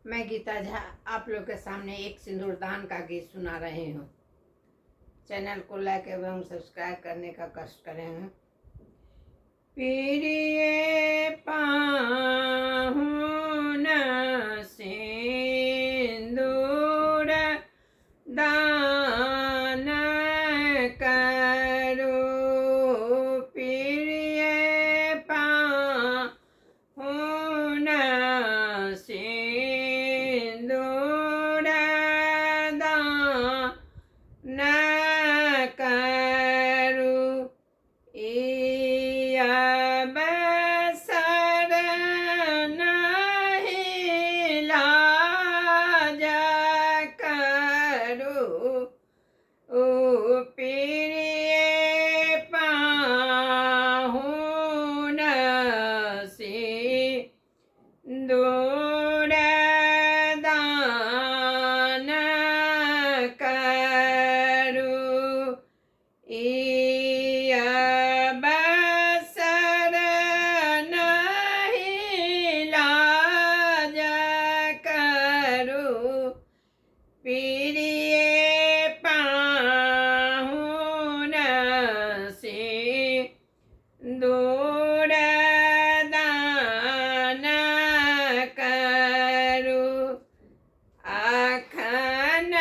मैं गीता झा आप लोग के सामने एक सिंदूरदान का गीत सुना रही हूँ। चैनल को लाइक एवं सब्सक्राइब करने का कष्ट करें हैं। प्रिय पाहुन सिंदूर दान करो, प्रिय पाहुन सिंदूर दान करो। अब शरण नहीं लाज करो, ओ प्रिय पाहुन सिंदूर दान करो। अब शरण नहीं लाज करो, प्रिय पाहुन सिंदूर दान करो। अखन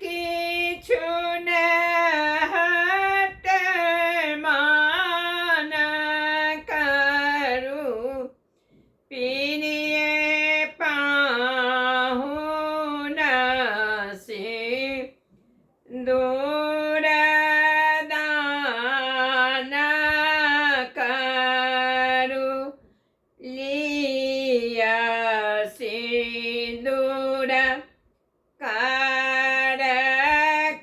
किछु हट मान करो, प्रिय पाहुन सिंदूर दान करो। लिया सिंदूर कर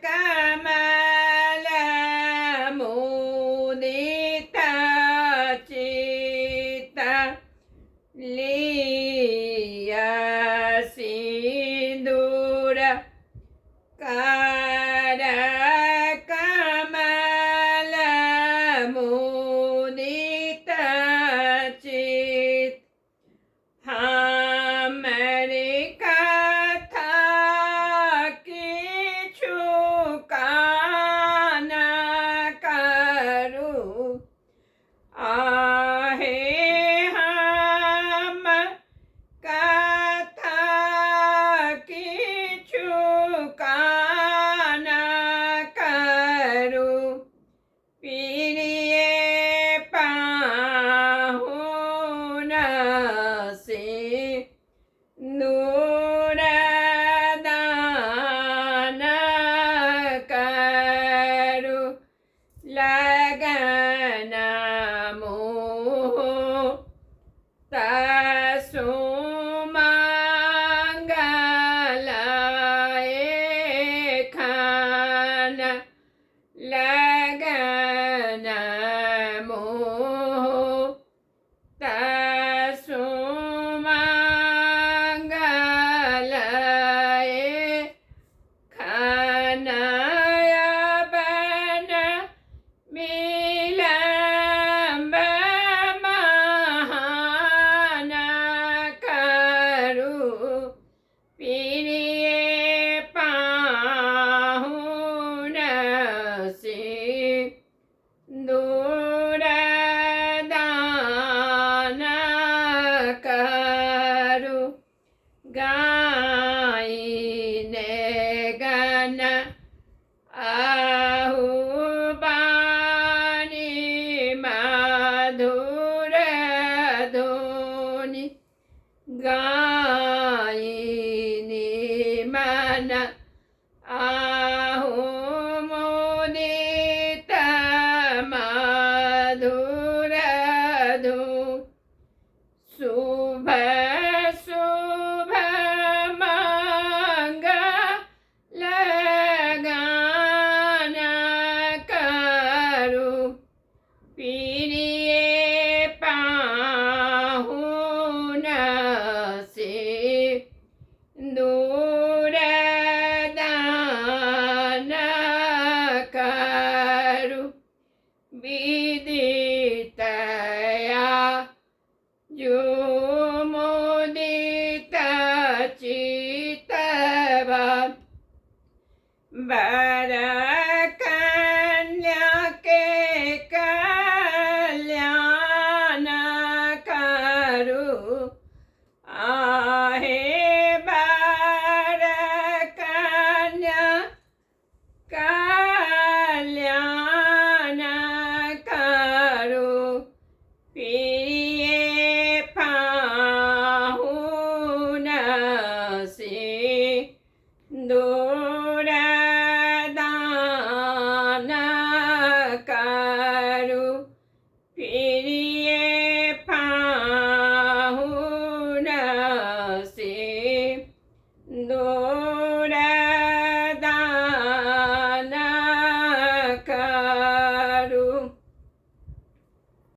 कमल मुदित चित्त, लिया सिंदूर कर कमल मुदित चित्त। हमरे कथा किछु कान करो, आहे हम कथा किछु कान करो, प्रिय पाहुन सिंदूर दान करो। लगन मुहूर्त सुमंगल एखन, लगन मुहूर्त सुमंगल एखन। अब विलंब महान करो, प्रिय पाहुन सिंदूर दान करो। गायने गन आहु बानी मधुर धुनि, गायिनी मन आहु मुदित मधुर धुनि। शुभ शुभ मंगल गान करो, प्रिय पाहुन सिंदूर दान करो। विदितया जो मोदित तेरी